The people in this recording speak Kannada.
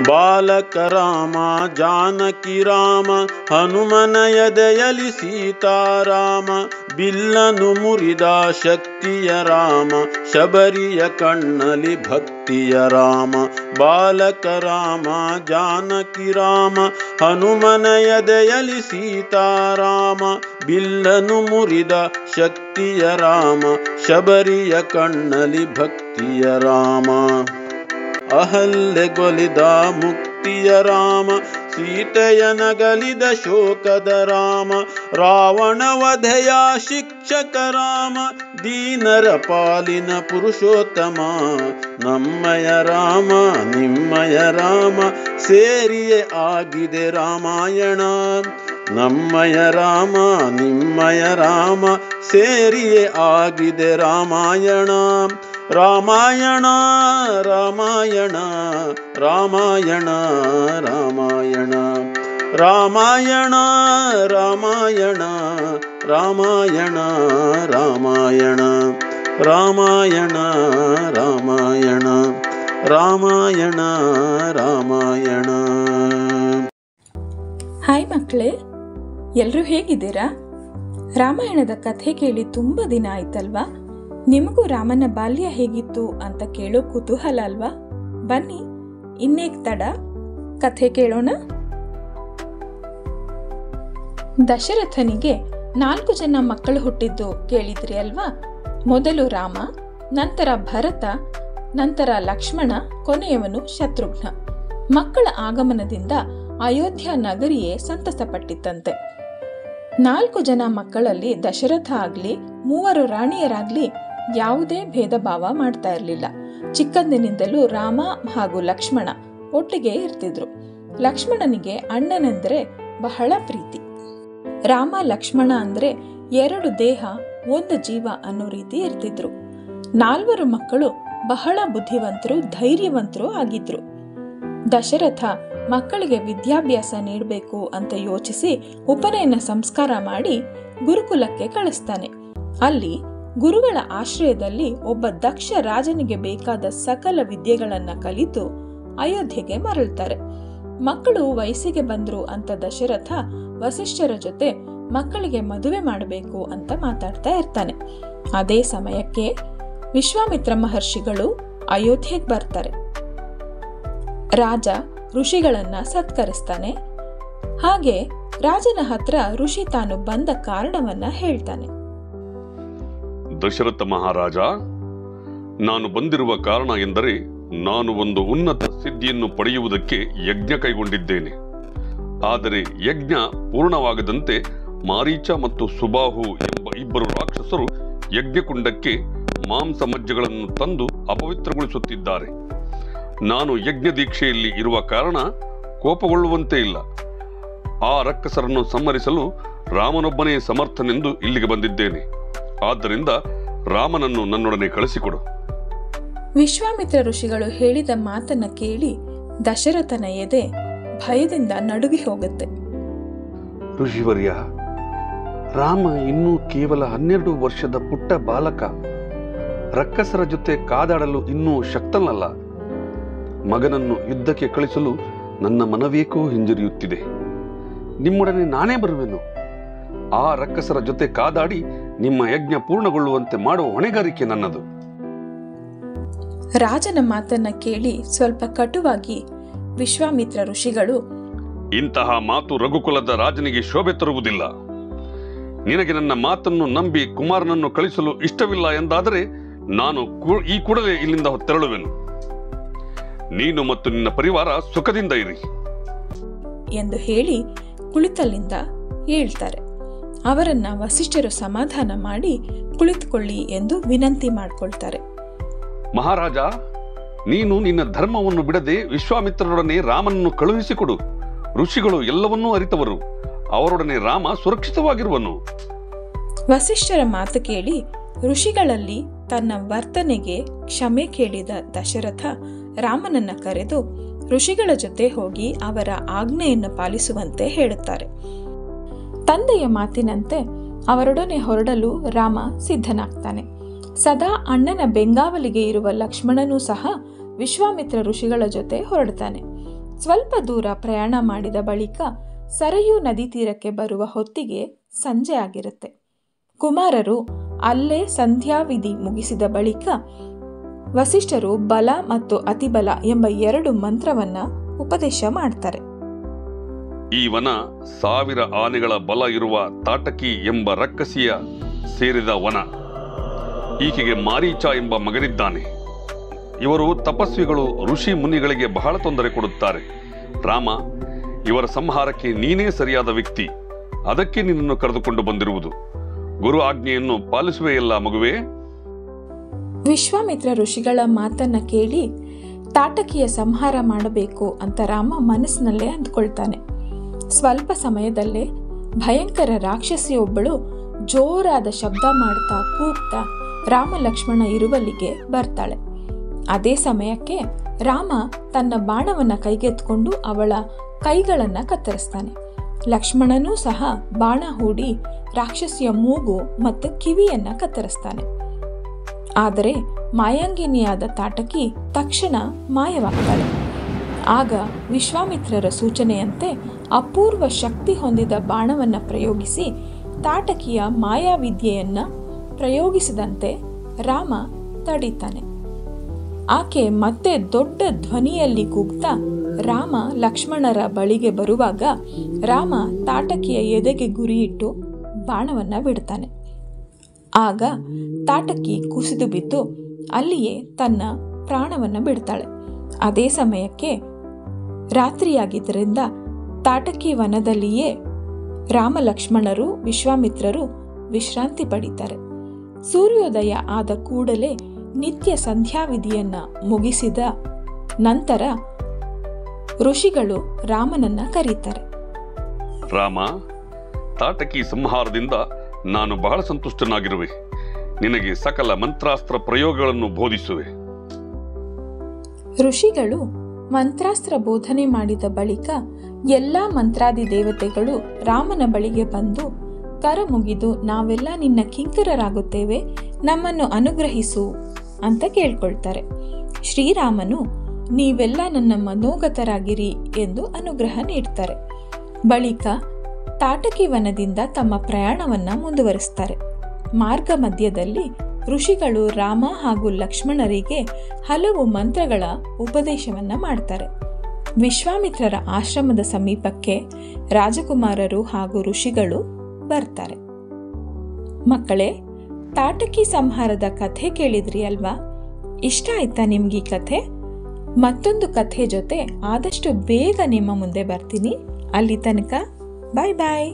ಬಾಲಕ ರಾಮ ಜಾನಕಿ ರಾಮ ಹನುಮನ ಎದೆಯಲಿ ಸೀತಾರಾಮ ಬಿಲ್ಲನು ಮುರಿದ ಶಕ್ತಿಯ ರಾಮ ಶಬರಿಯ ಕಣ್ಣಲಿ ಭಕ್ತಿಯ ರಾಮ ಬಾಲಕ ರಾಮ ಜಾನಕಿ ರಾಮ ಹನುಮನ ಎದೆಯಲಿ ಸೀತಾರಾಮ ಬಿಲ್ಲನು ಮುರಿದ ಶಕ್ತಿಯ ರಾಮ ಶಬರಿಯ ಕಣ್ಣಲಿ ಭಕ್ತಿಯ ರಾಮ ಅಹಲ್ಯೆಗೊಲಿದ ಮುಕ್ತಿಯ ರಾಮ ಸೀತೆಯ ನಗಲಿದ ಶೋಕದ ರಾಮ ರಾವಣ ವಧೆಯ ಶಿಕ್ಷಕ ರಾಮ ದೀನರ ಪಾಲಿನ ಪುರುಷೋತ್ತಮ ನಮ್ಮಯ ರಾಮ ನಿಮ್ಮಯ ರಾಮ ಸೇರಿಯೇ ಆಗಿದೆ ರಾಮಾಯಣ ನಮ್ಮಯ ರಾಮ ನಿಮ್ಮಯ ರಾಮ ಸೇರಿಯೇ ಆಗಿದೆ ರಾಮಾಯಣ ರಾಮಾಯಣ ರಾಮಾಯಣ ರಾಮಾಯಣ ರಾಮಾಯಣ ರಾಮಾಯಣ ರಾಮಾಯಣ ರಾಮಾಯಣ ರಾಮಾಯಣ ರಾಮಾಯಣ ರಾಮಾಯಣ ರಾಮಾಯಣ ರಾಮಾಯಣ. ಹಾಯ್ ಮಕ್ಕಳೇ, ಎಲ್ಲರೂ ಹೇಗಿದ್ದೀರಾ? ರಾಮಾಯಣದ ಕಥೆ ಕೇಳಿ ತುಂಬ ದಿನ ಆಯ್ತಲ್ವಾ? ನಿಮಗೂ ರಾಮನ ಬಾಲ್ಯ ಹೇಗಿತ್ತು ಅಂತ ಕೇಳೋ ಕುತೂಹಲ ಅಲ್ವಾ? ಬನ್ನಿ, ಇನ್ನೇಕ್ ತಡ, ಕಥೆ ಕೇಳೋಣ. ದಶರಥನಿಗೆ 4 ಜನ ಮಕ್ಕಳು ಹುಟ್ಟಿದ್ದು ಕೇಳಿದ್ರಿ ಅಲ್ವಾ? ಮೊದಲು ರಾಮ, ನಂತರ ಭರತ, ನಂತರ ಲಕ್ಷ್ಮಣ, ಕೊನೆಯವನು ಶತ್ರುಘ್ನ. ಮಕ್ಕಳ ಆಗಮನದಿಂದ ಅಯೋಧ್ಯ ನಗರಿಯೇ ಸಂತಸಪಟ್ಟಿತ್ತಂತೆ. 4 ಜನ ಮಕ್ಕಳಲ್ಲಿ ದಶರಥ ಆಗ್ಲಿ 3 ರಾಣಿಯರಾಗ್ಲಿ ಯಾವುದೇ ಭೇದ ಭಾವ ಮಾಡ್ತಾ ಇರಲಿಲ್ಲ. ಚಿಕ್ಕಂದಿನಿಂದಲೂ ರಾಮ ಹಾಗೂ ಲಕ್ಷ್ಮಣ ಒಟ್ಟಿಗೆ ಇರ್ತಿದ್ರು. ಲಕ್ಷ್ಮಣನಿಗೆ ಅಣ್ಣನೆಂದ್ರೆ ಬಹಳ ಪ್ರೀತಿ. ರಾಮ ಲಕ್ಷ್ಮಣ ಅಂದ್ರೆ 2 ದೇಹ 1 ಜೀವ ಅನ್ನೋ ರೀತಿ ಇರ್ತಿದ್ರು. 4 ಮಕ್ಕಳು ಬಹಳ ಬುದ್ಧಿವಂತರು, ಧೈರ್ಯವಂತರು ಆಗಿದ್ರು. ದಶರಥ ಮಕ್ಕಳಿಗೆ ವಿದ್ಯಾಭ್ಯಾಸ ನೀಡಬೇಕು ಅಂತ ಯೋಚಿಸಿ ಉಪನಯನ ಸಂಸ್ಕಾರ ಮಾಡಿ ಗುರುಕುಲಕ್ಕೆ ಕಳಿಸ್ತಾನೆ. ಅಲ್ಲಿ ಗುರುಗಳ ಆಶ್ರಯದಲ್ಲಿ ಒಬ್ಬ ದಕ್ಷ ರಾಜನಿಗೆ ಬೇಕಾದ ಸಕಲ ವಿದ್ಯೆಗಳನ್ನ ಕಲಿತು ಅಯೋಧ್ಯೆಗೆ ಮರಳ್ತಾರೆ. ಮಕ್ಕಳು ವಯಸ್ಸಿಗೆ ಬಂದ್ರು ಅಂತ ದಶರಥ ವಸಿಷ್ಠರ ಜೊತೆ ಮಕ್ಕಳಿಗೆ ಮದುವೆ ಮಾಡಬೇಕು ಅಂತ ಮಾತಾಡ್ತಾ ಇರ್ತಾನೆ. ಅದೇ ಸಮಯಕ್ಕೆ ವಿಶ್ವಾಮಿತ್ರ ಮಹರ್ಷಿಗಳು ಅಯೋಧ್ಯೆಗೆ ಬರ್ತಾರೆ. ರಾಜ ಋಷಿಗಳನ್ನ ಸತ್ಕರಿಸ್ತಾನೆ. ಹಾಗೆ ರಾಜನ ಹತ್ರ ಋಷಿ ತಾನು ಬಂದ ಕಾರಣವನ್ನ ಹೇಳ್ತಾನೆ. ದಶರಥ ಮಹಾರಾಜ, ನಾನು ಬಂದಿರುವ ಕಾರಣ ಎಂದರೆ ನಾನು ಒಂದು ಉನ್ನತ ಸಿದ್ಧಿಯನ್ನು ಪಡೆಯುವುದಕ್ಕೆ ಯಜ್ಞ ಕೈಗೊಂಡಿದ್ದೇನೆ. ಆದರೆ ಯಜ್ಞ ಪೂರ್ಣವಾಗದಂತೆ ಮಾರೀಚ ಮತ್ತು ಸುಬಾಹು ಎಂಬ 2 ರಾಕ್ಷಸರು ಯಜ್ಞಕುಂಡಕ್ಕೆ ಮಾಂಸ ಮಜ್ಜೆಗಳನ್ನು ತಂದು ಅಪವಿತ್ರಗೊಳಿಸುತ್ತಿದ್ದಾರೆ. ನಾನು ಯಜ್ಞ ದೀಕ್ಷೆಯಲ್ಲಿ ಇರುವ ಕಾರಣ ಕೋಪಗೊಳ್ಳುವಂತೆ ಇಲ್ಲ. ಆ ರಕ್ಕಸರನ್ನು ಸಂಹರಿಸಲು ರಾಮನೊಬ್ಬನೇ ಸಮರ್ಥನೆಂದು ಇಲ್ಲಿಗೆ ಬಂದಿದ್ದೇನೆ. ಆದ್ದರಿಂದ ರಾಮನನ್ನು ನನ್ನೊಡನೆ ಕಳಿಸಿಕೊಡು. ವಿಶ್ವಾಮಿತ್ರ ಋಷಿಗಳು ಹೇಳಿದ ಮಾತನ್ನ ಕೇಳಿ ದಶರಥನ ಎದೆ ಭಯದಿಂದ ನಡುಗಿ ಹೋಗುತ್ತೆ. ಋಷಿವರ್ಯ, ರಾಮ ಇನ್ನೂ ಕೇವಲ 12 ವರ್ಷದ ಪುಟ್ಟ ಬಾಲಕ. ರಕ್ಕಸರ ಜೊತೆ ಕಾದಾಡಲು ಇನ್ನೂ ಶಕ್ತನಲ್ಲ. ಮಗನನ್ನು ಯುದ್ಧಕ್ಕೆ ಕಳಿಸಲು ನನ್ನ ಮನವೇಕೋ ಹಿಂಜರಿಯುತ್ತಿದೆ. ನಿಮ್ಮೊಡನೆ ನಾನೇ ಬರುವೆನು. ಆ ರಕ್ಕಸರ ಜೊತೆ ಕಾದಾಡಿ ನಿಮ್ಮ ಯಜ್ಞ ಪೂರ್ಣಗೊಳ್ಳುವಂತೆ ಮಾಡುವ ಹೊಣೆಗಾರಿಕೆ ನನ್ನದು. ರಾಜನ ಮಾತನ್ನ ಕೇಳಿ ಸ್ವಲ್ಪ ಕಟುವಾಗಿ ವಿಶ್ವಾಮಿತ್ರ ಋಷಿಗಳು, ಇಂತಹ ಮಾತು ರಘುಕುಲದ ರಾಜನಿಗೆ ಶೋಭೆ ತರುವುದಿಲ್ಲ. ನಿನಗೆ ನನ್ನ ಮಾತನ್ನು ನಂಬಿ ಕುಮಾರನನ್ನು ಕಳಿಸಲು ಇಷ್ಟವಿಲ್ಲ ಎಂದಾದರೆ ನಾನು ಈ ಕೂಡಲೇ ಇಲ್ಲಿಂದ ತೆರಳುವೆನು. ನೀನು ಮತ್ತು ನಿನ್ನ ಪರಿವಾರ ಸುಖದಿಂದ ಇರಿ ಎಂದು ಹೇಳಿ ಕುಳಿತಲ್ಲಿಂದ ಹೇಳ್ತಾರೆ. ಅವರನ್ನ ವಸಿಷ್ಠರು ಸಮಾಧಾನ ಮಾಡಿ ಕುಳಿತುಕೊಳ್ಳಿ ಎಂದು ವಿನಂತಿ ಮಾಡಿಕೊಳ್ತಾರೆ. ಮಹಾರಾಜ, ನೀನು ನಿನ್ನ ಧರ್ಮವನ್ನು ಬಿಡದೆ ವಿಶ್ವಾಮಿತ್ರರೊಡನೆ ರಾಮನನ್ನು ಕಳುಹಿಸಿಕೊಡು. ಋಷಿಗಳು ಎಲ್ಲವನ್ನೂ ಅರಿತವರು. ಅವರೊಡನೆ ರಾಮ ಸುರಕ್ಷಿತವಾಗಿರುವನು. ವಸಿಷ್ಠರ ಮಾತು ಕೇಳಿ ಋಷಿಗಳಲ್ಲಿ ತನ್ನ ವರ್ತನೆಗೆ ಕ್ಷಮೆ ಕೇಳಿದ ದಶರಥ ರಾಮನನ್ನ ಕರೆದು ಋಷಿಗಳ ಜೊತೆ ಹೋಗಿ ಅವರ ಆಜ್ಞೆಯನ್ನು ಪಾಲಿಸುವಂತೆ ಹೇಳುತ್ತಾರೆ. ತಂದೆಯ ಮಾತಿನಂತೆ ಅವರೊಡನೆ ಹೊರಡಲು ರಾಮ ಸಿದ್ಧನಾಗ್ತಾನೆ. ಸದಾ ಅಣ್ಣನ ಬೆಂಗಾವಲಿಗೆ ಇರುವ ಲಕ್ಷ್ಮಣನೂ ಸಹ ವಿಶ್ವಾಮಿತ್ರ ಋಷಿಗಳ ಜೊತೆ ಹೊರಡ್ತಾನೆ. ಸ್ವಲ್ಪ ದೂರ ಪ್ರಯಾಣ ಮಾಡಿದ ಬಳಿಕ ಸರಯೂ ನದಿ ತೀರಕ್ಕೆ ಬರುವ ಹೊತ್ತಿಗೆ ಸಂಜೆ ಆಗಿರುತ್ತೆ. ಕುಮಾರರು ಅಲ್ಲೇ ಸಂಧ್ಯಾವಿಧಿ ಮುಗಿಸಿದ ಬಳಿಕ ವಸಿಷ್ಠರು ಬಲ ಮತ್ತು ಅತಿಬಲ ಎಂಬ 2 ಮಂತ್ರವನ್ನ ಉಪದೇಶ ಮಾಡ್ತಾರೆ. ಈ ವನ 1000 ಆನೆಗಳ ಬಲ ಇರುವ ತಾಟಕಿ ಎಂಬ ರಕ್ಕಸಿಯ ಸೇರಿದ ವನ. ಈಕೆಗೆ ಮಾರೀಚ ಎಂಬ ಮಗನಿದ್ದಾನೆ. ಇವರು ತಪಸ್ವಿಗಳು, ಋಷಿ ಮುನಿಗಳಿಗೆ ಬಹಳ ತೊಂದರೆ ಕೊಡುತ್ತಾರೆ. ರಾಮ, ಇವರ ಸಂಹಾರಕ್ಕೆ ನೀನೇ ಸರಿಯಾದ ವ್ಯಕ್ತಿ. ಅದಕ್ಕೆ ನಿನ್ನನ್ನು ಕರೆದುಕೊಂಡು ಬಂದಿರುವುದು. ಗುರು ಆಜ್ಞೆಯನ್ನು ಪಾಲಿಸುವೆಯಲ್ಲ ಮಗುವೆ? ವಿಶ್ವಾಮಿತ್ರ ಋಷಿಗಳ ಮಾತನ್ನ ಕೇಳಿ ತಾಟಕಿಯ ಸಂಹಾರ ಮಾಡಬೇಕು ಅಂತ ರಾಮ ಮನಸ್ಸಿನಲ್ಲೇ ಅಂದ್ಕೊಳ್ತಾನೆ. ಸ್ವಲ್ಪ ಸಮಯದಲ್ಲೇ ಭಯಂಕರ ರಾಕ್ಷಸಿಯೊಬ್ಬಳು ಜೋರಾದ ಶಬ್ದ ಮಾಡ್ತಾ ಕೂಗ್ತಾ ರಾಮ ಲಕ್ಷ್ಮಣ ಇರುವಲ್ಲಿಗೆ ಬರ್ತಾಳೆ. ಅದೇ ಸಮಯಕ್ಕೆ ರಾಮ ತನ್ನ ಬಾಣವನ್ನ ಕೈಗೆತ್ಕೊಂಡು ಅವಳ ಕೈಗಳನ್ನ ಕತ್ತರಿಸ್ತಾನೆ. ಲಕ್ಷ್ಮಣನೂ ಸಹ ಬಾಣ ಹೂಡಿ ರಾಕ್ಷಸಿಯ ಮೂಗು ಮತ್ತು ಕಿವಿಯನ್ನ ಕತ್ತರಿಸ್ತಾನೆ. ಆದರೆ ಮಾಯಾಂಗಿನಿಯಾದ ತಾಟಕಿ ತಕ್ಷಣ ಮಾಯವಾಗ್ತಾಳೆ. ಆಗ ವಿಶ್ವಾಮಿತ್ರರ ಸೂಚನೆಯಂತೆ ಅಪೂರ್ವ ಶಕ್ತಿ ಹೊಂದಿದ ಬಾಣವನ್ನ ಪ್ರಯೋಗಿಸಿ ತಾಟಕಿಯ ಮಾಯಾವಿದ್ಯೆಯನ್ನ ಪ್ರಯೋಗಿಸಿದಂತೆ ರಾಮ ತಡೀತಾನೆ. ಆಕೆ ಮತ್ತೆ ದೊಡ್ಡ ಧ್ವನಿಯಲ್ಲಿ ಕೂಗ್ತಾ ರಾಮ ಲಕ್ಷ್ಮಣರ ಬಳಿಗೆ ಬರುವಾಗ ರಾಮ ತಾಟಕಿಯ ಎದೆಗೆ ಗುರಿಯಿಟ್ಟು ಬಾಣವನ್ನ ಬಿಡ್ತಾನೆ. ಆಗ ತಾಟಕಿ ಕುಸಿದು ಬಿದ್ದು ಅಲ್ಲಿಯೇ ತನ್ನ ಪ್ರಾಣವನ್ನ ಬಿಡ್ತಾಳೆ. ಅದೇ ಸಮಯಕ್ಕೆ ರಾತ್ರಿಯಾಗಿದ್ದರಿಂದ ತಾಟಕಿ ವನದಲ್ಲಿಯೇ ರಾಮ ಲಕ್ಷ್ಮಣರು ವಿಶ್ವಾಮಿತ್ರರು ವಿಶ್ರಾಂತಿ ಪಡಿತಾರೆ. ಸೂರ್ಯೋದಯ ಆದ ಕೂಡಲೇ ನಿತ್ಯ ಸಂಧ್ಯಾವಿಧಿಯನ್ನ ಮುಗಿಸಿದ ನಂತರ ಋಷಿಗಳು ರಾಮನನ್ನ ಕರೀತಾರೆ. ರಾಮ, ತಾಟಕಿ ಸಂಹಾರದಿಂದ ನಾನು ಬಹಳ ಸಂತುಷ್ಟನಾಗಿರುವೆ. ನಿನಗೆ ಸಕಲ ಮಂತ್ರಾಸ್ತ್ರ ಪ್ರಯೋಗಗಳನ್ನು ಬೋಧಿಸುವೆ. ಋಷಿಗಳು ಮಂತ್ರಾಸ್ತ್ರ ಬೋಧನೆ ಮಾಡಿದ ಬಳಿಕ ಎಲ್ಲಾ ಮಂತ್ರಾದಿ ದೇವತೆಗಳು ರಾಮನ ಬಳಿಗೆ ಬಂದು ಕರ ಮುಗಿದು ನಾವೆಲ್ಲ ನಿನ್ನ ಕಿಂಕರರಾಗುತ್ತೇವೆ, ನಮ್ಮನ್ನು ಅನುಗ್ರಹಿಸು ಅಂತ ಕೇಳ್ಕೊಳ್ತಾರೆ. ಶ್ರೀರಾಮನು ನೀವೆಲ್ಲ ನನ್ನ ಮನೋಗತರಾಗಿರಿ ಎಂದು ಅನುಗ್ರಹ ನೀಡ್ತಾರೆ. ಬಳಿಕ ತಾಟಕಿ ವನದಿಂದ ತಮ್ಮ ಪ್ರಯಾಣವನ್ನ ಮುಂದುವರಿಸ್ತಾರೆ. ಮಾರ್ಗ ಮಧ್ಯದಲ್ಲಿ ಋಷಿಗಳು ರಾಮ ಹಾಗೂ ಲಕ್ಷ್ಮಣರಿಗೆ ಹಲವು ಮಂತ್ರಗಳ ಉಪದೇಶವನ್ನ ಮಾಡ್ತಾರೆ. ವಿಶ್ವಾಮಿತ್ರರ ಆಶ್ರಮದ ಸಮೀಪಕ್ಕೆ ರಾಜಕುಮಾರರು ಹಾಗೂ ಋಷಿಗಳು ಬರ್ತಾರೆ. ಮಕ್ಕಳೇ, ತಾಟಕಿ ಸಂಹಾರದ ಕಥೆ ಕೇಳಿದ್ರಿ ಅಲ್ವಾ? ಇಷ್ಟ ಆಯ್ತಾ ನಿಮ್ಗೆ ಈ ಕಥೆ? ಮತ್ತೊಂದು ಕಥೆ ಜೊತೆ ಆದಷ್ಟು ಬೇಗ ನಿಮ್ಮ ಮುಂದೆ ಬರ್ತೀನಿ. ಅಲ್ಲಿ ತನಕ ಬಾಯ್ ಬಾಯ್.